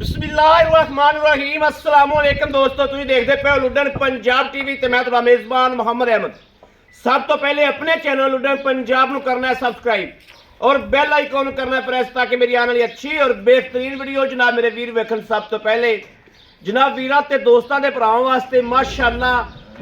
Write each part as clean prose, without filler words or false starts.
बिस्मिल्लाहिर्रहमानिर्रहीम अस्सलाम वालेकुम दोस्तों, तुम देखते पे लुडन पंजाब टीवी ते मैं तुम्हारा मेजबान मोहम्मद अहमद। सब तो पहले अपने चैनल लुडन पंजाब को करना है सब्सक्राइब और बेल आइकॉन करना है प्रेस, ताकि मेरी आने वाली अच्छी और बेहतरीन वीडियो जनाब मेरे वीर वेखन। सब तो पहले जनाब वीरां ते दोस्तों के भरावां वास्ते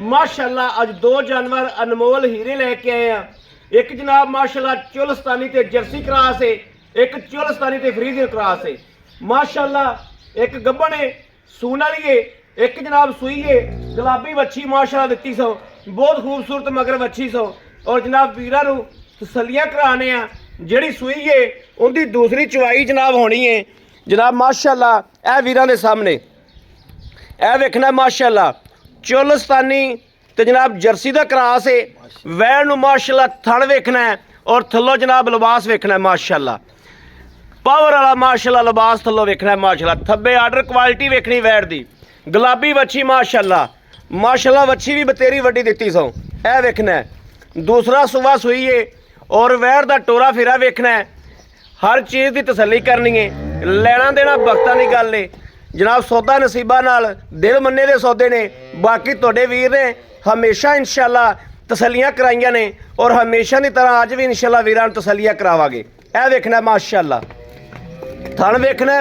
माशाअल्लाह अज दो जानवर अनमोल हीरे लेके आए हैं। एक जनाब माशाअल्लाह चुलस्तानी ते जर्सी क्रॉस है, एक चुलस्तानी ते फ्रीजियन क्रॉस है। माशाअल्लाह एक गब्बन है सून वाली है, एक जनाब सुई है गुलाबी वच्छी माशाअल्लाह दिती सो, बहुत खूबसूरत मगर वच्छी सो। और जनाब वीरां नूं तसल्लियां कराने आ, जिहड़ी सुई है उनकी दूसरी चवाई जनाब होनी है जनाब माशाअल्लाह। ए वीरां दे सामने ए वेखना माशाअल्लाह चुलस्तानी ते जनाब जर्सी दा क्रॉस है। वैड़ नूं माशाअल्लाह थण वेखना है और थल्लों जनाब लिबास वेखना है माशाअल्लाह, पावर वाला माशाअल्लाह लिबास थल्लों वेखना है माशाअल्लाह। थब्बे आर्डर क्वालिटी वेखनी वैड़ दी, गुलाबी वच्छी माशाअल्लाह वच्छी भी बतेरी वड्डी दिती सो। ए वेखना है दूसरा सुबह सुई है और वैड़ दा टोरा फेरा वेखना है। हर चीज़ की तसल्ली करनी है, लेना देना वक्तां दी गल है जनाब। सौदा नसीबा नाल दिल मन्ने दे सौदे ने। बाकी तुहाडे वीर ने हमेशा इंशाअल्लाह तसल्लियां कराइयां ने और हमेशा की तरह अज भी इंशाअल्लाह वीरां नूं तसल्लियां करावांगे। ए वेखना माशाअल्लाह थण वेखना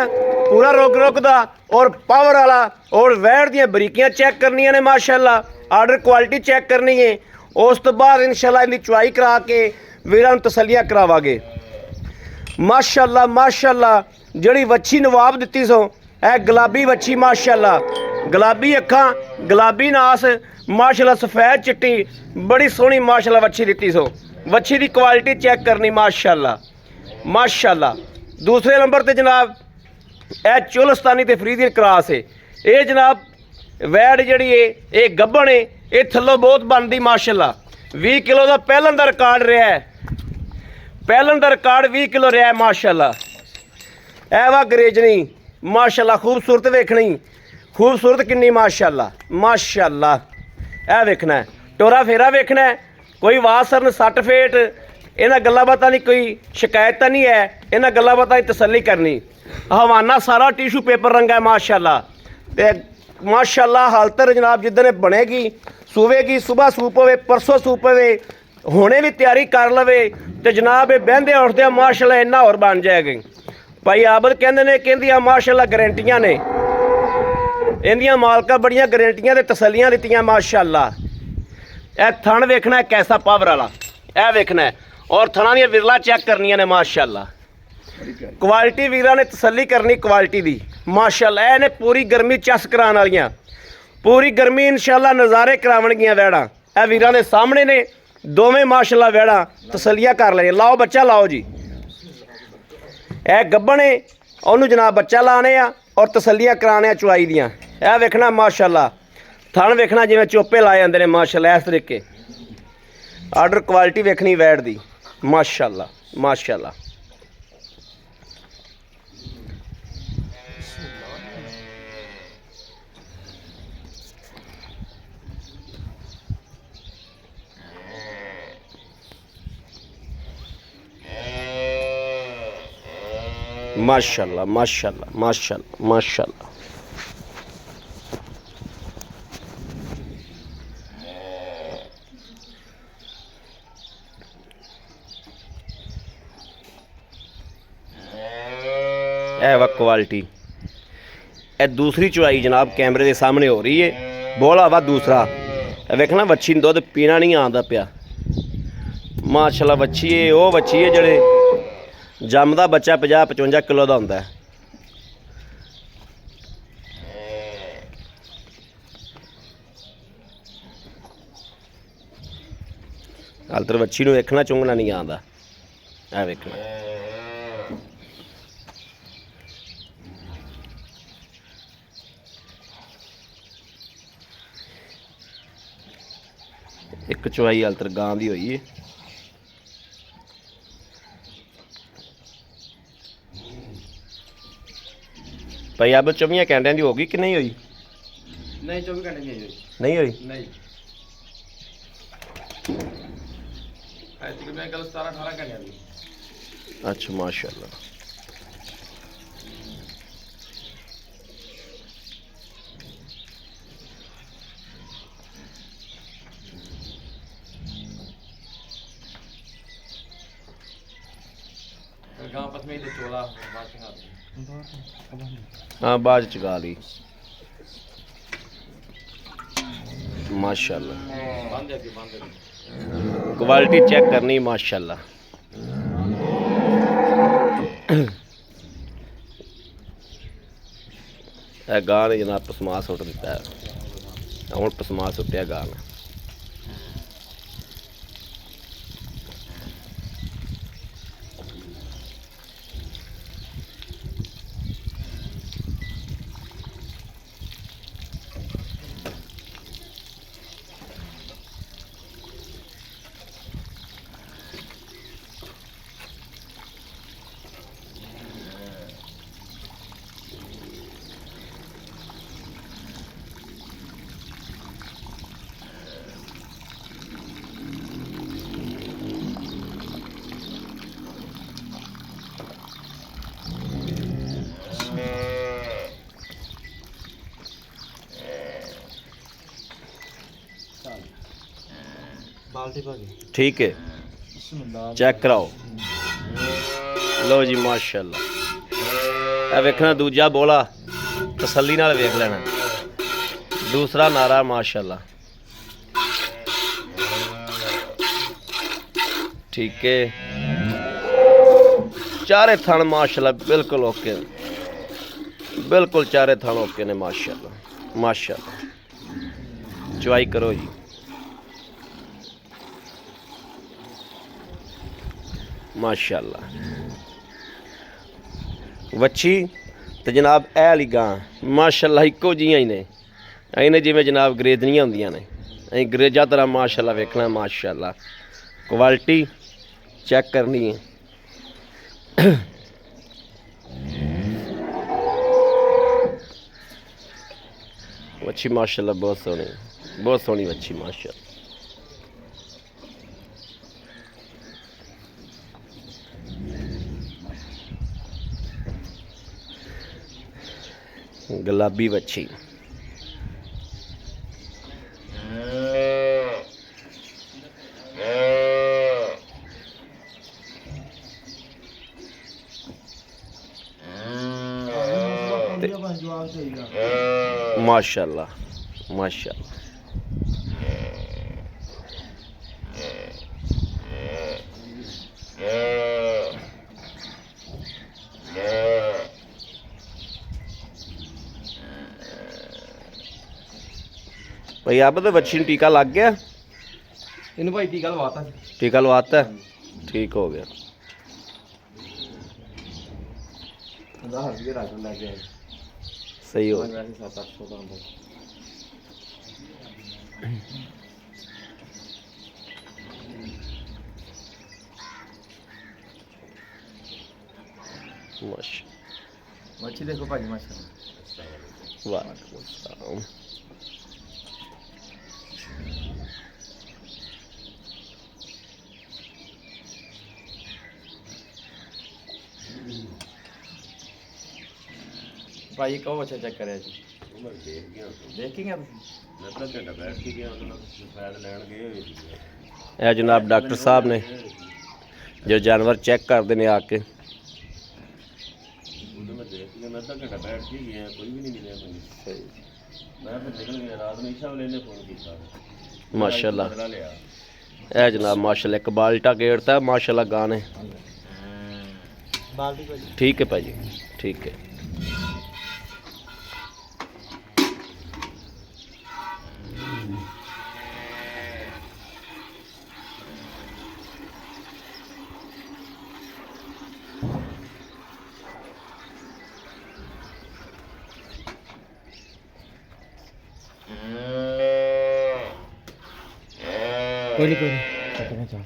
पूरा रुक दा और पावर वाला, और वैड़ दियां बरीकियां चेक करनियां ने माशाअल्लाह, आर्डर क्वालिटी चेक करनी है। उस तो बाद इंशाअल्लाह इनकी चुवाई करा के वीरां नूं तसल्लियां करावांगे माशाअल्लाह। जिहड़ी वच्छी नवाब दिती सो ए गुलाबी वच्छी माशाअल्लाह, गुलाबी अखां गुलाबी नास माशाअल्लाह, सफेद चिट्टी बड़ी सोहनी माशाअल्लाह वच्छी दिती सो। वच्छी की क्वालिटी चेक करनी माशाअल्लाह। दूसरे नंबर पर जनाब ए चुलस्तानी ते फ्रीजियन क्रॉस है। ये जनाब वैड़ जिहड़ी है ये गब्बन है, ये थल्लों बहुत बनती माशाअल्लाह। 20 किलो का पहलन का रिकॉर्ड रहा है, पहलन का रिकॉर्ड 20 किलो रहा है माशाअल्लाह। ए वा गरेजनी माशाअल्लाह, खूबसूरत वेखनी, खूबसूरत किन्नी माशाअल्लाह। ए वेखना है टोरा फेरा वेखना है, कोई वासरन सट फेट इन्हां गल्लां बातां दी कोई शिकायत नहीं है, इन्हां गल्लां बातां दी तसल्ली करनी। हवाना सारा टिशू पेपर रंगा है माशाअल्लाह। ते माशाअल्लाह हालतर जनाब जिद्दन बनेगी सूवेगी, सुबह सूप होवे परसों सूप होवे, हुणे भी तैयारी कर लवे तो जनाब ये बहंदे उठदे माशाअल्लाह इन्ना होर बन जाएगी। भाई आबद कहंदे ने कहंदियां माशाअल्लाह गारंटियां ने, इहदियां मालका बड़ियां गारंटियां ते तसल्लियां दित्तियां माशाअल्लाह। ए थण वेखना है कैसा पावर वाला, ए वेखना है और थणा दी विरला चेक करनियां ने माशाअल्लाह। क्वालिटी वीरां ने तसल्ली करनी क्वालिटी दी माशाअल्लाह। इहने पूरी गर्मी चस कराने वालियां, पूरी गर्मी इंशाअल्लाह नज़ारे करावणगियां वैड़ां। ए वीरां दे सामने ने दोवें माशाअल्लाह वैड़ां, तसल्लियां कर लेनी। लाओ बच्चा लाओ जी, ए गब्बन है उन्होंने जनाब बच्चा लाने आ और तसल्लियां कराने चुआई दियां। ए वेखना माशाअल्लाह थण वेखना जिवें चोपे लाए जांदे ने माशाअल्लाह। इस तरीके आर्डर क्वालिटी वेखनी वैड़ दी माशाअल्लाह। माशाअल्लाह। ए वा क्वालिटी। ए दूसरी चुआई जनाब कैमरे के सामने हो रही है। बोला वा दूसरा वेखना वच्छी दुध पीना नहीं आंदा पिया माशाअल्लाह। वच्छी है वो वच्छी है जिहड़े जमदा बच्चा 50-55 किलो का होंदा है। हालतर वच्छी नूं वेखना चुंगना नहीं आंदा। ए वेखना एक चुआई हालतर गां दी होई है। भाई अब 24 घंटे की होगी कि नहीं हुई? नहीं 24 घंटे नहीं हुई। नहीं तकरीबन कल 17-18 घंटे दी। अच्छा माशाल्लाह। ਮਹੀਨੇ ਦੇ 14 ਬਾਅਦ ਚੰਗਾ ਹਾਂ ਬਾਅਦ ਚ ਗਾ ਲਈ ਮਾਸ਼ਾਅੱਲਾ ਬੰਦ ਹੈ ਕਿ ਬੰਦ ਹੈ क्वालिटी चेक करनी माशाल्लाह गां ने जनाब पसमा सुट दिता है हुण पसमा सुटिया गां ने बाल्टी भाजी ठीक है चेक कराओ लो जी माशाल्लाह ਇਹ ਵੇਖਣਾ ਦੂਜਾ ਬੋਲਾ ਤਸੱਲੀ ਨਾਲ ਵੇਖ ਲੈਣਾ दूसरा नारा माशाल्लाह ठीक है चारे थन माशाल्लाह बिल्कुल ओके बिल्कुल चारे थन ओके ने माशाल्लाह माशाल्लाह चुआई करो जी माशाल्लाह वच्छी तो जनाब ए वाली गां माशाल्लाह इको जियां ही ने इन्हें जिमें जनाब ग्रेजनियां होंदियां ने अं ग्रेजा तरह माशाल्लाह वेखना माशाल्लाह क्वालिटी चेक करनी है वच्छी माशाल्लाह बहुत सोहनी वच्छी माशाल्लाह गुलाबी वच्छी माशाल्लाह माशाल्लाह भाई अब तो बच्ची टीका लग गया इन्हें भाई टीका लवाता टीका लवाता ठीक हो गया सही हो गया मच्छी देखो भाजी माशाल्लाह वालेकुम सलाम भाई कहो अच्छा चेक करे जी देख के गया ਇਹ ਜਨਾਬ ਡਾਕਟਰ ਸਾਹਿਬ ਨੇ ਜੋ ਜਾਨਵਰ ਚੈੱਕ ਕਰਦੇ ਨੇ ਆ ਕੇ माशाल्लाह ए जनाब माशाल्लाह एक बाल्टा गेड़ता है माशाल्लाह गाने ठीक है भाजी ठीक है कोई नहीं चलना चाह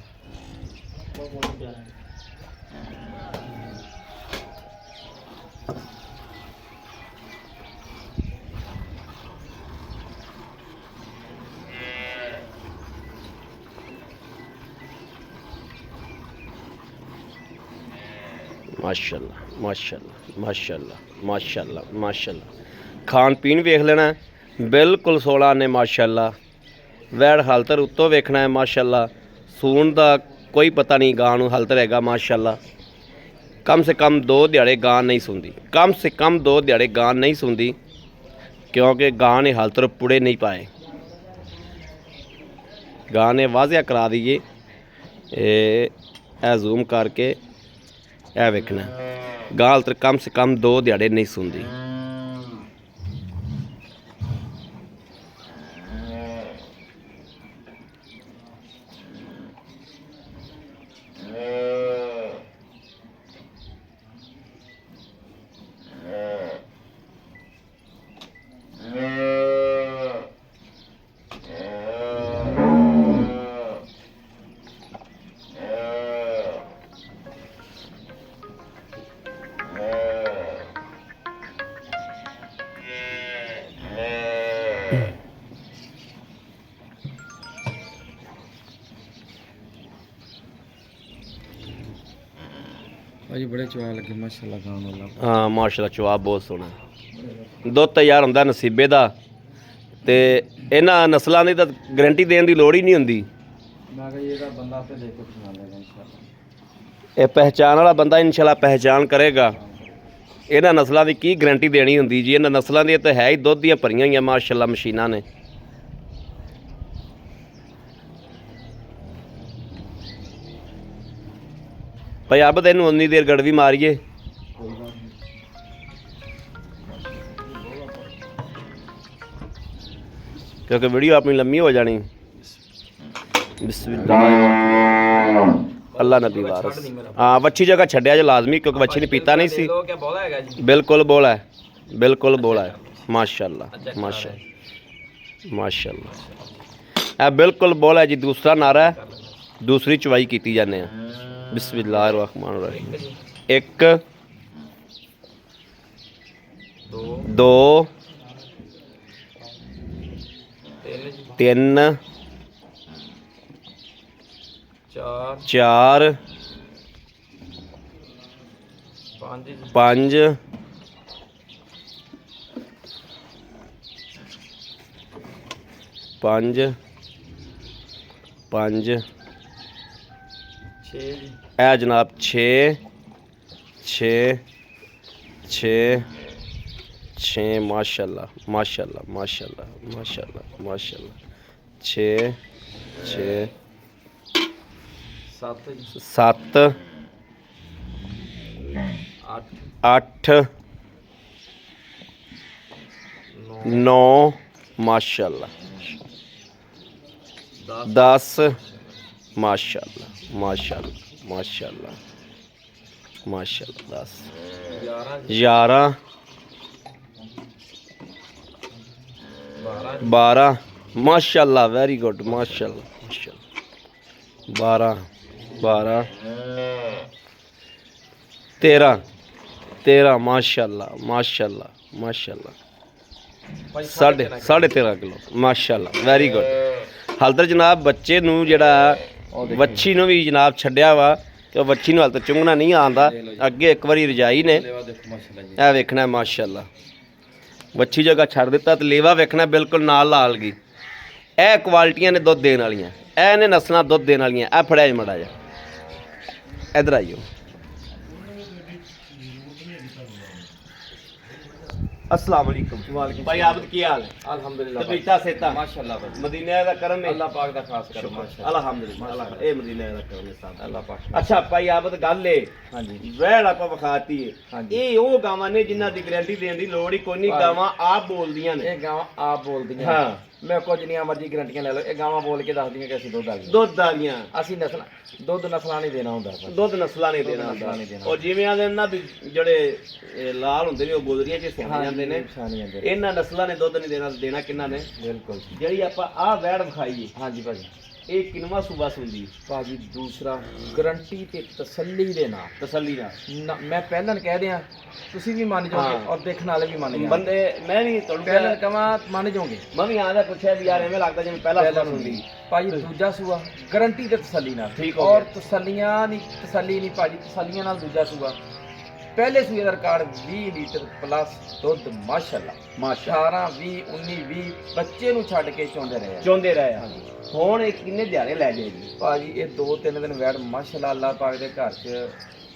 माशाल्लाह माशाल्लाह माशाल्लाह माशाल्लाह माशाल्लाह खान पीन वेख लेना बिल्कुल 16 ने माशाल्लाह वैड़ हालतर उत्तों वेखना है माशाल्लाह सून का कोई पता नहीं गां नूं हालतर हैगा माशाल्लाह कम से कम 2 ਦਿਹਾੜੇ ਗਾਂ नहीं सुनती, कम से कम 2 ਦਿਹਾੜੇ ਗਾਂ नहीं सुनती, क्योंकि गां ने हाल तक पुड़े नहीं पाए। गां ने वाजिया करा दीए, ए जूम करके ए वेखना गां हाल तक कम से कम 2 ਦਿਹਾੜੇ नहीं सुनती। ਭਾਜੀ ਬੜੇ ਚਵਾ ਲੱਗੇ ਮਾਸ਼ਾਅੱਲਾ ਗਾਣ ਵਾਲਾ। हाँ माशाल्लाह चवा बहुत सोहना, दुध तैयार ਹੁੰਦਾ ਨਸੀਬੇ ਦਾ ਤੇ ਇਹਨਾਂ ਨਸਲਾਂ ਦੀ ਤਾਂ ਗਾਰੰਟੀ ਦੇਣ ਦੀ ਲੋੜ ਹੀ ਨਹੀਂ ਹੁੰਦੀ। ਮੈਂ ਕਿਹਾ ਇਹਦਾ ਬੰਦਾ ਆਪੇ ਦੇਖ ਕੇ ਪਛਾਣ ਲੇਗਾ ਇਨਸ਼ਾਅੱਲਾ। ਇਹ ਪਹਿਚਾਣ ਵਾਲਾ ਬੰਦਾ ਇਨਸ਼ਾਅੱਲਾ ਪਹਿਚਾਣ ਕਰੇਗਾ। ਇਹਨਾਂ ਨਸਲਾਂ ਦੀ ਕੀ ਗਾਰੰਟੀ ਦੇਣੀ ਹੁੰਦੀ ਜੀ, ਇਹਨਾਂ ਨਸਲਾਂ ਦੀ ਤਾਂ ਹੈ ਹੀ ਦੁੱਧ ਦੀਆਂ ਭਰੀਆਂ ਹੋਈਆਂ ਮਾਸ਼ਾਅੱਲਾ ਮਸ਼ੀਨਾਂ ਨੇ। ਭਾਈ ਆਬਦ ਇਹਨੂੰ ਉਨੀ ਦੇਰ ਗੜਵੀ ਮਾਰੀਏ। क्योंकि वीडियो अपनी लम्बी हो जानी। बिस्मिल्लाह अल्लाह नबी वारस। हाँ वच्छी जगह छड्या जो लाजमी, क्योंकि वच्छी ने पीता नहीं सी। बिल्कुल बोला है, बिल्कुल बोला है। माशाअल्लाह माशाअल्लाह माशाअल्लाह ए बिल्कुल बोला है जी। दूसरा नारा है, दूसरी चवाई की जाने। बिस्मिल्लाहिर्रहमानिर्रहीम। 1 2 3 4 5 5 5 ए जनाब 6 6 6 6 माशाअल्लाह माशाअल्लाह माशाअल्लाह माशाअल्लाह माशाअल्लाह 6 6 7 8 9 माशाअल्लाह 10 माशाअल्लाह माशाअल्लाह माशाअल्लाह माशाअल्लाह 10 11 12 माशाअल्लाह वेरी गुड माशाअल्लाह माशाअल्लाह 12 12 13 13 माशाअल्लाह माशाअल्लाह माशाअल्लाह 13.5 किलो माशाअल्लाह वेरी गुड। हाल तक जनाब बच्चे नूं जिहड़ा ਵੱਛੀ ਨੂੰ ਵੀ ਜਨਾਬ ਛੱਡਿਆ ਵਾ ਤੇ ਉਹ ਵੱਛੀ ਨੂੰ ਹਾਲ ਤੱਕ ਚੁੰਗਣਾ ਨਹੀਂ ਆਉਂਦਾ। ਅੱਗੇ ਇੱਕ ਵਾਰੀ ਰਜਾਈ ਨੇ ਇਹ ਵੇਖਣਾ ਮਾਸ਼ਾਅੱਲਾ। ਵੱਛੀ ਜਗ੍ਹਾ ਛੱਡ ਦਿੱਤਾ ਤੇ ਲੇਵਾ ਵੇਖਣਾ ਬਿਲਕੁਲ ਨਾਲ ਲਾਲ ਗਈ। ਇਹ ਕੁਆਲਿਟੀਆਂ ਨੇ ਦੁੱਧ ਦੇਣ ਵਾਲੀਆਂ, ਇਹ ਨੇ ਨਸਲਾਂ ਦੁੱਧ ਦੇਣ ਵਾਲੀਆਂ। ਇਹ ਫੜਿਆ ਜੀ ਮੜਾ ਜਾ, ਇਧਰ ਆਈਓ। अस्सलाम वालेकुम। वालेकुम भाई आबद की हाल है? अल्हम्दुलिल्लाह तबीयत सेहत माशाअल्लाह भाई मदीने दा करम है, अल्लाह पाक दा खास करम माशाअल्लाह अल्हम्दुलिल्लाह अल्लाह ए मदीने दा करम है साहब अल्लाह पाक। अच्छा भाई आबद गल है हां जी वैड़ आपा विखाती है हां जी। ए ओ गावां ने जिन्हां दी गारंटी देण दी लोड़ ही कोई नहीं, गावां आप बोलदियां ने। ए गावां आप बोलदियां हां मैं कुछ नहीं मर्जी गारंटियां ले लो। ए गावां बोल के दस दियां कि असि दुध वालियां असि नस्ल दुध नस्लां नहीं देना हुंदा, दुध नस्लां नहीं देना हुंदा। और जिवें आंदे ना भी ਜਿਹੜੇ ਲਾਲ ਹੁੰਦੇ ਨੇ ਉਹ ਗੁਜ਼ਰੀਆਂ 'ਚ ਸੌਂ ਜਾਂਦੇ ਨੇ, ਇਹਨਾਂ ਨਸਲਾਂ ਨੇ ਦੁੱਧ ਨਹੀਂ ਦੇਣਾ। ਦੇਣਾ ਕਿੰਨਾ ਨੇ? ਬਿਲਕੁਲ। ਜਿਹੜੀ ਆਪਾਂ ਆਹ ਵੈੜ ਵਿਖਾਈਏ ਹਾਂਜੀ ਭਾਜੀ ਇਹ ਕਿੰਨਵਾਂ ਸੂਬਾ ਸੁੰਦੀ ਭਾਜੀ? ਦੂਸਰਾ ਗਰੰਟੀ ਤੇ ਤਸੱਲੀ ਦੇ ਨਾਲ, ਤਸੱਲੀ ਨਾਲ। ਮੈਂ ਪਹਿਲਾਂ ਕਹਿ ਦਿਆਂ ਤੁਸੀਂ ਵੀ ਮੰਨ ਜਾਓਗੇ ਔਰ ਦੇਖਣ ਵਾਲੇ ਵੀ ਮੰਨ ਜਾਣਗੇ। ਬੰਦੇ ਮੈਂ ਵੀ ਤੁਹਾਨੂੰ ਪਹਿਲਾਂ ਕਹਾਂ ਮੰਨ ਜਾਓਗੇ। ਮੈਂ ਵੀ ਆਦਾ ਪੁੱਛਿਆ ਵੀ ਯਾਰ ਐਵੇਂ ਲੱਗਦਾ ਜਿਵੇਂ ਪਹਿਲਾ ਸੂਬਾ ਸੁੰਦੀ। ਭਾਜੀ ਦੂਜਾ ਸੂਆ ਗਰੰਟੀ ਤੇ ਤਸੱਲੀ ਨਾਲ। ਠੀਕ ਔਰ ਤਸੱਲੀਆਂ ਨਹੀਂ, ਤਸੱਲੀ ਨਹੀਂ ਭਾਜੀ, ਤਸੱਲੀਆਂ ਨਾਲ ਦੂਜਾ ਸੂਆ। ਪਹਿਲੇ ਸੂਏ ਦਾ ਰਿਕਾਰਡ 20 ਲੀਟਰ ਪਲੱਸ ਦੁੱਧ ਮਾਸ਼ਾਅੱਲਾ। 18 20 19 20 ਬੱਚੇ ਨੂੰ ਛੱਡ ਕੇ ਚੋਂਦੇ ਰਹੇ ਹਾਂਜੀ। ਹੁਣ ਇਹ ਕਿੰਨੇ ਦਿਹਾੜੇ ਲੈ ਜਾਏਗੀ ਭਾਜੀ? ਇਹ 2-3 ਦਿਨ ਵੈੜ ਮਾਸ਼ਾਅੱਲਾ ਅੱਲਾਹ ਪਾਕ ਦੇ ਘਰ 'ਚ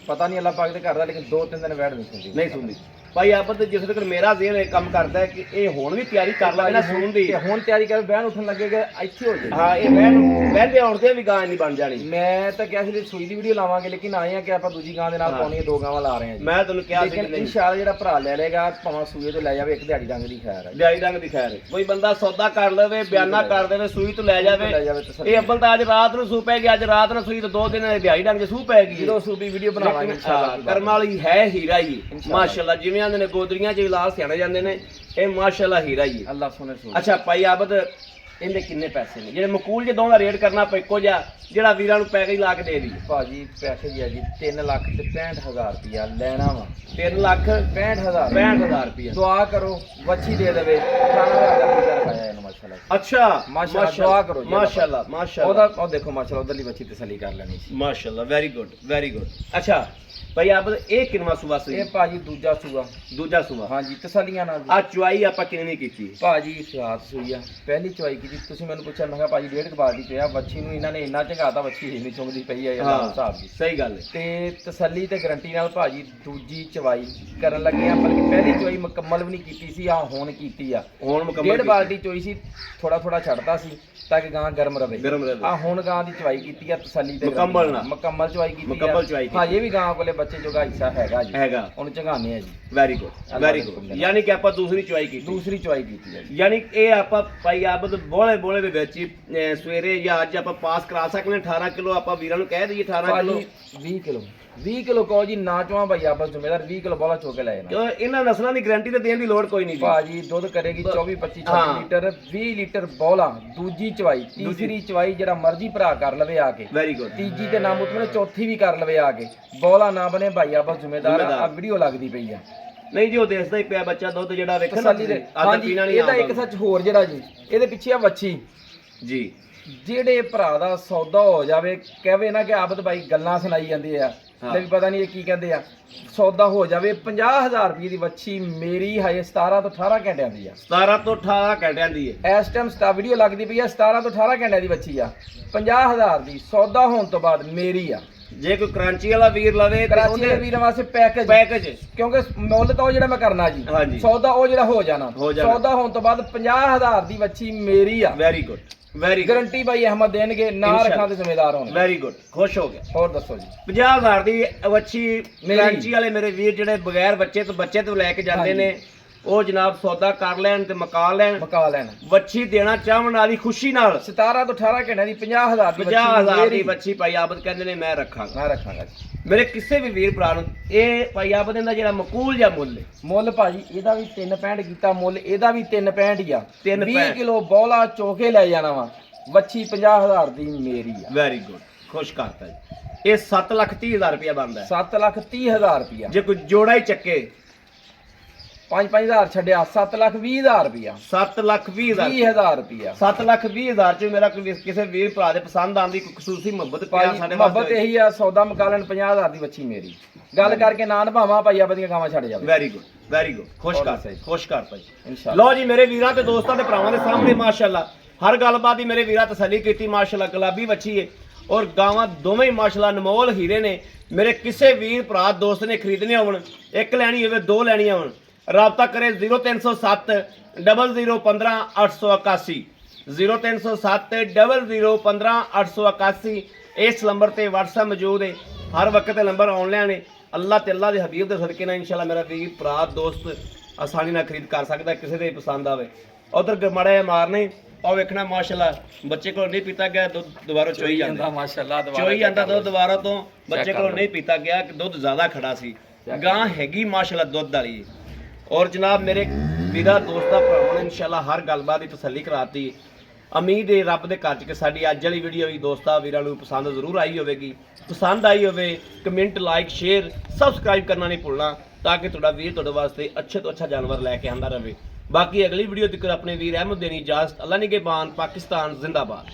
ਪਤਾ ਨਹੀਂ ਅੱਲਾ ਪਾਕ ਦੇ ਘਰ ਦਾ, ਲੇਕਿਨ 2-3 ਦਿਨ ਵੈੜ ਨਹੀਂ ਸੁਣਦੀ। ਨਹੀਂ ਸੁਣਦੀ ਭਾਈ ਆਬਦ, ਜਿਸ ਤੱਕ ਮੇਰਾ ਜ਼ਿਹਨ ਇਹ ਕੰਮ ਕਰਦਾ ਹੈ ਕਿ ਇਹ ਹੁਣ ਵੀ ਤਿਆਰੀ ਕਰ ਲਵੇ ਨਾ ਸੂਣ ਦੀ, ਤੇ ਹੁਣ ਤਿਆਰੀ ਕਰ ਬਹਿਣ ਉੱਠਣ ਲੱਗੇਗਾ ਇੱਥੇ ਹੋ ਜਾਏ। ਹਾਂ ਇਹ ਬਹਿੰਦੇ ਆਉਣਦੇ ਵੀ ਗਾਂ ਨਹੀਂ ਬਣ ਜਾਣੀ। ਮੈਂ ਤਾਂ ਕਿਹਾ ਸੀ ਸੂਈ ਦੀ ਵੀਡੀਓ ਲਾਵਾਂਗੇ, ਲੇਕਿਨ ਆਏ ਆ ਕਿ ਆਪਾਂ ਦੂਜੀ ਗਾਂ ਦੇ ਨਾਲ ਪਾਉਣੀ ਹੈ, 2 ਗਾਵਾਂ ਲਾ ਰਹੇ ਹਾਂ ਜੀ। ਮੈਂ ਤੁਹਾਨੂੰ ਕਿਹਾ ਸੀ ਲੇਕਿਨ ਇਨਸ਼ਾਅੱਲਾ ਜਿਹੜਾ ਭਰਾ ਲੈ ਲੇਗਾ ਭਾਵੇਂ ਸੂਏ ਤੋਂ ਲੈ ਜਾਵੇ, ਇੱਕ ਦਿਹਾੜੀ ਡੰਗ ਦੀ ਖੈਰ ਹੈ। ਦਿਹਾੜੀ ਡੰਗ ਦੀ ਖੈਰ ਹੈ। ਕੋਈ ਬੰਦਾ ਸੌਦਾ ਕਰ ਲਵੇ, ਬਿਆਨਾ ਕਰ ਦੇਵੇ, ਸੂਈ ਤੋਂ ਲੈ ਜਾਵੇ। ਤਸੱਲੀ। ਇਹ ਅੱਬਲ ਤਾਂ ਅੱਜ ਰਾਤ ਨੂੰ ਸੂ ਪੈ ਗਈ, ਅੱਜ ਰਾਤ ਨੂੰ ਸੂਈ ਤੋਂ 2 ਦਿਨ ਦਿਹਾੜੀ ਡੰਗ ਚ ਸੂ ਪੈ ਗਈ। ਜਦੋਂ ਸੂਬੀ ਵੀਡੀਓ ਬਣਾਵਾਂਗੇ ਇਨਸ਼ਾਅੱਲਾ। ਕਰਮ ਵਾਲੀ ਹੈ ਹੀਰਾ ਹੀ ਮਾਸ਼ਾਅੱਲਾ, ਜਿਵੇਂ ਆਂਦੇ ਨੇ ਗੋਦਰੀਆਂ ਚ ਇਲਾਜ ਸਿਆਣੇ ਜਾਂਦੇ ਨੇ, ਇਹ ਮਾਸ਼ਾਅੱਲਾ ਹੀਰਾ ਹੀ ਹੈ। ਅੱਲਾ ਸੋਨੇ ਸੋ। ਅੱਛਾ ਭਾਈ ਆਬਦ, ਇਹਦੇ ਕਿੰਨੇ ਪੈਸੇ ਨੇ ਜਿਹੜੇ ਮਕੂਲ ਜਦੋਂ ਦਾ ਰੇਟ ਕਰਨਾ ਪਏ ਇੱਕੋ ਜਿਹਾ, ਜਿਹੜਾ ਵੀਰਾਂ ਨੂੰ ਪੈਕੇਜ ਲਾ ਕੇ ਦੇ ਦੀ? ਭਾਜੀ ਪੈਸੇ ਜੀ ਆ ਜੀ 3,65,000 ਰੁਪਇਆ ਲੈਣਾ ਵਾ। 3,65,000 ਰੁਪਇਆ। ਦੁਆ ਕਰੋ ਵੱਛੀ ਦੇ ਦੇਵੇ, 18,000 ਦਾ ਪੂਜਾ ਰਖਾਇਆ ਇਹਨੂੰ ਮਾਸ਼ਾਅੱਲਾ। ਅੱਛਾ ਮਾਸ਼ਾਅੱਲਾ ਦੁਆ ਕਰੋ ਜੀ। ਮਾਸ਼ਾਅੱਲਾ ਮਾਸ਼ਾਅੱਲਾ। ਉਹਦਾ ਉਹ ਦੇਖੋ ਮਾਸ਼ਾਅੱਲਾ ਉਧਰਲੀ ਵੱਛੀ ਤਸੱਲੀ ਕਰ ਲੈਣੀ ਸੀ। ਮਾਸ਼ਾਅੱਲਾ ਵੈਰੀ ਗੁੱਡ ਵੈਰੀ ਗੁੱਡ। ਅੱਛਾ ਭਾਈ ਆਬਦ, ਇਹ ਕਿੰਨਵਾਂ ਸੂਆ ਸੀ? ਇਹ ਭਾਜੀ ਦੂਜਾ ਸੂਆ। ਦੂਜਾ ਸੂਆ। ਹਾਂਜੀ ਤਸੱਲੀਆਂ ਨਾਲ। ਆ ਚੁਆਈ ਆਪਾਂ ਕਿੰਨੀ ਕੀਤੀ? ਭਾਜੀ ਰਾਤ ਸੂਈ ਆ, ਪਹਿਲੀ ਚੁਆਈ ਕੀਤੀ। ਤੁਸੀਂ ਮੈਨੂੰ ਪੁੱਛਿਆ, ਮੈਂ ਕਿਹਾ ਭਾਜੀ 1.5 ਬਾਲਟੀ ਪਿਆ। ਵੱਛੀ ਨੂੰ ਇਹਨਾਂ ਨੇ ਇੰਨਾ ਝੰਗਾਤਾ, ਵੱਛੀ ਹੀ ਨਹੀਂ ਚੁੰਗਦੀ ਪਈ ਆ ਯਾਰ ਹਿਸਾਬ ਦੀ। ਸਹੀ ਗੱਲ ਹੈ। ਤੇ ਤਸੱਲੀ ਤੇ ਗਰੰਟੀ ਨਾਲ ਭਾਜੀ ਦੂਜੀ ਚਵਾਈ ਕਰਨ ਲੱਗੇ ਆ, ਬਲਕਿ ਪਹਿਲੀ ਚਵਾਈ ਮੁਕੰਮਲ ਵੀ ਨਹੀਂ ਕੀਤੀ ਸੀ, ਆ ਹੁਣ ਕੀਤੀ ਆ। ਹੁਣ ਮੁਕੰਮਲ 1.5 ਬਾਲਟੀ ਚੋਈ ਸੀ, ਥੋੜਾ ਥੋੜਾ ਛੱਡਦਾ ਸੀ ਤਾਂ ਕਿ ਗਾਂ ਗਰਮ ਰਵੇ। ਆ ਹੁਣ ਗਾਂ ਦੀ ਚਵਾਈ ਕੀਤੀ ਆ ਤਸੱਲੀ ਤੇ ਮੁਕੰਮਲ ਨਾਲ। ਮੁਕੰਮਲ ਚਵਾਈ ਕੀਤੀ ਆ। ਮੁਕੰਮਲ ਚਵਾਈ ਕੀਤੀ। ਹਾਂ ਇਹ ਵੀ ਗਾਂ ਕੋਲੇ ਬੱਚੇ ਜੋਗਾ ਹਿੱਸਾ ਹੈਗਾ ਜੀ, ਹੈਗਾ। ਉਹਨੂੰ ਝੰਗਾਣੇ ਆ ਜੀ। Very good very good. ਯਾਨੀ ਕਿ ਆਪਾਂ ਦੂਸਰੀ ਚੁਆਈ ਕੀਤੀ। ਦੂਸਰੀ ਚਵਾਈ ਕੀਤੀ ਆ ਜੀ। ਯਾਨੀ ਇਹ ਆਪਾਂ ਭਾਈ ਆਬਦ ਬੋਲੇ ਬੋਲੇ ਦੇ ਵਿੱਚ ਹੀ ਸਵੇਰੇ ਜਾਂ ਅੱਜ ਆਪਾਂ ਪਾਸ ਕਰਾ ਸਕਦੇ 18 ਕਿਲੋ। ਆਪਾਂ ਵੀਰਾਂ ਨੂੰ ਕਹਿ ਦਈਏ 18 ਕਿਲੋ। 20 ਕਿਲੋ ਕਹੋ ਜੀ ਨਾ ਚਵਾ ਭਾਈ ਆਪਸ ਜ਼ਿੰਮੇਦਾਰ 20 ਕਿਲੋ ਬੋਲਾ ਚੋ ਕੇ ਲੈ ਜਾਣਾ। ਕਿਉਂ ਇਹਨਾਂ ਨਸਲਾਂ ਦੀ ਗਾਰੰਟੀ ਤੇ ਦੇਣ ਦੀ ਲੋੜ ਕੋਈ ਨਹੀਂ ਜੀ। ਭਾਜੀ ਦੁੱਧ ਕਰੇਗੀ 24-25 ਲੀਟਰ, 20 ਲੀਟਰ ਬੋਲਾ। ਦੂਜੀ ਚਵਾਈ, ਤੀਸਰੀ ਚਵਾਈ ਜਿਹੜਾ ਮਰਜ਼ੀ ਭਰਾ ਕਰ ਲਵੇ ਆ ਕੇ। Very good. ਤੀਜੀ ਤੇ ਨਾ ਮੁਤਮਨ ਚੌਥੀ ਵੀ ਕਰ ਲਵੇ ਆ ਕੇ। ਬੋਲਾ ਨਾ ਬਣੇ ਭਾਈ ਆਪਸ ਜ਼ਿੰਮੇਦਾਰ। ਆ ਵੀਡੀਓ ਲੱਗਦੀ ਪਈ ਆ। ਨਹੀਂ ਜੀ ਉਹ ਦੇਖਦਾ ਹੀ ਪਿਆ ਬੱਚਾ ਦੁੱਧ ਜਿਹੜਾ ਵੇਖਣ ਤਸੱਲੀ ਦੇ। ਹਾਂਜੀ ਇਹਦਾ ਇੱਕ ਸੱਚ ਹੋਰ ਜਿਹੜਾ ਜੀ, ਇਹਦੇ ਪਿੱਛੇ ਆ ਵੱਛੀ ਜੀ। ਜਿਹੜੇ ਭਰਾ ਦਾ ਸੌਦਾ ਹੋ ਜਾਵੇ, ਕਹਵੇ ਨਾ ਕਿ ਆਬਦ ਬਾਈ ਗੱਲਾਂ ਸੁਣਾਈ ਜਾਂਦੇ ਆ, ਤੇ ਵੀ ਪਤਾ ਨਹੀਂ ਇਹ ਕੀ ਕਹਿੰਦੇ ਆ। ਸੌਦਾ ਹੋ ਜਾਵੇ 50,000 ਰੁਪਏ ਦੀ ਵੱਛੀ ਮੇਰੀ ਹਜੇ 17 ਤੋਂ 18 ਘੰਟਿਆਂ ਦੀ ਆ। 17 ਤੋਂ 18 ਘੰਟਿਆਂ ਦੀ ਹੈ ਇਸ ਟਾਈਮ ਵੀਡੀਓ ਲੱਗਦੀ ਪਈ ਆ, 17 ਤੋਂ 18 ਘੰਟਿਆਂ ਦੀ ਵੱਛੀ ਆ। 50,000 ਦੀ ਸੌਦਾ ਹੋਣ ਤੋਂ ਬਾਅਦ ਮੇਰੀ ਆ। ਜੇ ਕੋਈ ਕਰਾਂਚੀ ਵਾਲਾ ਵੀਰ ਲਵੇ, ਕਰਾਚੀ ਦੇ ਵੀਰਾਂ ਵਾਸਤੇ ਪੈਕੇਜ, ਕਿਉਂਕਿ ਮੁੱਲ ਤਾਂ ਉਹ ਜਿਹੜਾ ਮੈਂ ਕਰਨਾ ਜੀ, ਸੌਦਾ ਉਹ ਜਿਹੜਾ ਹੋ ਜਾਣਾ। ਸੌਦਾ ਹੋਣ ਤੋਂ ਬਾਅਦ 50,000 ਦੀ ਵੱਛੀ ਮੇਰੀ ਆ। ਵੈਰੀ ਗੁੱਡ ਵੈਰੀ ਗਾਰੰਟੀ ਭਾਈ ਅਹਿਮਦ ਦੇਣਗੇ, ਨਾ ਰੱਖਾਂ ਦੇ ਜ਼ਿੰਮੇਦਾਰ ਹੋਣ। ਵੈਰੀ ਗੁੱਡ, ਖੁਸ਼ ਹੋ ਗਿਆ। ਹੋਰ ਦੱਸੋ ਜੀ। 50,000 ਦੀ ਵੱਛੀ ਕਰਾਂਚੀ ਵਾਲੇ ਮੇਰੇ ਵੀਰ ਜਿਹੜੇ ਬਗੈਰ ਬੱਚੇ ਤੋਂ ਲੈ ਕੇ ਜਾਂਦੇ ਨੇ, ਉਹ ਜਨਾਬ ਸੌਦਾ ਕਰ ਲੈਣ ਤੇ ਮਕਾ ਲੈਣ। ਵੱਛੀ ਦੇਣਾ ਚਾਹਣ ਵਾਲੀ ਖੁਸ਼ੀ ਨਾਲ 17 ਤੋਂ 18 ਘੰਟਿਆਂ ਦੀ 50,000 ਦੀ 50,000 ਦੀ ਵੱਛੀ ਭਾਈ ਆਬਦ ਕਹਿੰਦੇ ਨੇ ਮੈਂ ਰੱਖਾਂਗਾ ਜੀ। ਮੇਰੇ ਕਿਸੇ ਵੀ ਵੀਰ ਭਰਾ ਨੂੰ ਇਹ ਭਾਈ ਆਬਦ ਦਾ ਜਿਹੜਾ ਮਕੂਲ ਜਾਂ ਮੁੱਲ ਭਾਜੀ ਇਹਦਾ ਵੀ 3.65 ਕੀਤਾ ਮੁੱਲ, ਇਹਦਾ ਵੀ 3.65 ਹੀ ਆ। 20 ਕਿਲੋ ਬੋਲਾ ਚੋਕੇ ਲੈ ਜਾਣਾ ਵਾ। ਵੱਛੀ 50,000 ਦੀ ਮੇਰੀ ਆ। ਵੈਰੀ ਗੁੱਡ, ਖੁਸ਼ ਕਰਤਾ ਜੀ। ਇਹ 7,30,000 ਰੁਪਇਆ ਬਣਦਾ ਹੈ। 7,30,000 ਰੁਪਇਆ। ਜੇ ਕੋਈ ਜੋੜਾ ਹੀ ਚੱਕੇ 5,000 ਛੱਡਿਆ 7,20,000 ਰੁਪਇਆ। 7,20,000 ਰੁਪਇਆ। 7,20,000 ਚ ਮੇਰਾ ਕੋਈ ਕਿਸੇ ਵੀਰ ਭਰਾ ਦੇ ਪਸੰਦ ਆਂਦੀ ਕੋਈ ਖਸੂਸੀ ਮੁਹੱਬਤ ਪਿਆ ਸਾਡੇ ਮੁਹੱਬਤ ਇਹੀ ਆ, ਸੌਦਾ ਮੁਕਾ ਲੈਣ 50,000 ਦੀ ਵੱਛੀ ਮੇਰੀ। ਗੱਲ ਕਰਕੇ ਨਾ ਨਿਭਾਵਾਂ ਭਾਈ ਆਪਣੀਆਂ ਗਾਵਾਂ ਛੱਡ ਜਾਵੇ। ਵੈਰੀ ਗੁੱਡ ਖੁਸ਼ ਕਰਤਾ ਜੀ ਇਨਸ਼ਾਅੱਲਾ। ਲਓ ਜੀ ਮੇਰੇ ਵੀਰਾਂ ਤੇ ਦੋਸਤਾਂ ਤੇ ਭਰਾਵਾਂ ਦੇ ਸਾਹਮਣੇ ਮਾਸ਼ਾਅੱਲਾ ਹਰ ਗੱਲਬਾਤ ਦੀ ਮੇਰੇ ਵੀਰਾਂ ਤਸੱਲੀ ਕੀਤੀ। ਮਾਸ਼ਾਅੱਲਾ ਗੁਲਾਬੀ ਵੱਛੀ ਹੈ ਔਰ ਗਾਵਾਂ ਦੋਵੇਂ ਮਾਸ਼ਾਅੱਲਾ ਅਨਮੋਲ ਹੀਰੇ ਨੇ। ਮੇਰੇ ਕਿਸੇ ਵੀਰ ਭਰਾ ਦੋਸਤ ਨੇ ਖਰੀਦਣੇ ਹੋਣ, ਇੱਕ ਲੈਣੀ ਹੋਵੇ, 2 ਲੈਣੀਆਂ ਹੋਣ, ਰਾਬਤਾ ਕਰੇ 0307 0015 881 0307 0015 881। ਇਸ ਨੰਬਰ ਤੇ WhatsApp ਮੌਜੂਦ ਹੈ। ਹਰ ਵਕਤ ਨੰਬਰ ਆਨਲਾਈਨ ਹੈ। ਅੱਲਾਹ ਤੇ ਅੱਲਾਹ ਦੇ ਹਬੀਬ ਦੇ ਸਦਕੇ ਨਾਲ ਇਨਸ਼ਾਅੱਲਾ ਮੇਰਾ ਵੀਰ ਭਰਾ ਦੋਸਤ ਆਸਾਨੀ ਨਾਲ ਖਰੀਦ ਕਰ ਸਕਦਾ, ਕਿਸੇ ਦੇ ਪਸੰਦ ਆਵੇ। ਉਧਰ ਮਾੜਾ ਜਿਹਾ ਮਾਰਨੇ ਉਹ ਵੇਖਣਾ ਮਾਸ਼ਾਅੱਲਾ ਬੱਚੇ ਕੋਲ ਨਹੀਂ ਪੀਤਾ ਗਿਆ ਦੁੱਧ ਦੁਬਾਰਾ ਚੋਈ ਜਾਂਦਾ। ਮਾਸ਼ਾਅੱਲਾ ਚੋਈ ਜਾਂਦਾ ਦੁੱਧ ਦੁਬਾਰਾ ਤੋਂ ਬੱਚੇ ਕੋਲ ਨਹੀਂ ਪੀਤਾ ਗਿਆ, ਦੁੱਧ ਜ਼ਿਆਦਾ ਖੜਾ ਸੀ। ਗਾਂ ਹੈਗੀ ਮਾਸ਼ਾਅੱਲਾ ਦੁੱਧ ਵਾਲੀ। ਔਰ ਜਨਾਬ ਮੇਰੇ ਵੀਰਾਂ ਦੋਸਤਾਂ ਭਰਾਵਾਂ ਨੇ ਇਨਸ਼ਾਅੱਲਾ ਹਰ ਗੱਲਬਾਤ ਦੀ ਤਸੱਲੀ ਕਰਾਤੀ। ਉਮੀਦ ਹੈ ਰੱਬ ਦੇ ਘਰ ਚ ਕਿ ਸਾਡੀ ਅੱਜ ਵਾਲੀ ਵੀਡੀਓ ਵੀ ਦੋਸਤਾਂ ਵੀਰਾਂ ਨੂੰ ਪਸੰਦ ਜ਼ਰੂਰ ਆਈ ਹੋਵੇਗੀ। ਪਸੰਦ ਆਈ ਹੋਵੇ ਕਮੈਂਟ, ਲਾਈਕ, ਸ਼ੇਅਰ, ਸਬਸਕ੍ਰਾਈਬ ਕਰਨਾ ਨਹੀਂ ਭੁੱਲਣਾ, ਤਾਂ ਕਿ ਤੁਹਾਡਾ ਵੀਰ ਤੁਹਾਡੇ ਵਾਸਤੇ ਅੱਛੇ ਤੋਂ ਅੱਛਾ ਜਾਨਵਰ ਲੈ ਕੇ ਆਂਦਾ ਰਹੇ। ਬਾਕੀ ਅਗਲੀ ਵੀਡੀਓ ਤੱਕ ਆਪਣੇ ਵੀਰ ਅਹਿਮਦ ਦੇਣੀ ਇਜਾਜ਼ਤ। ਅੱਲਾ ਨਿਗਹਿਬਾਨ। ਪਾਕਿਸਤਾਨ ਜ਼ਿੰਦਾਬਾਦ।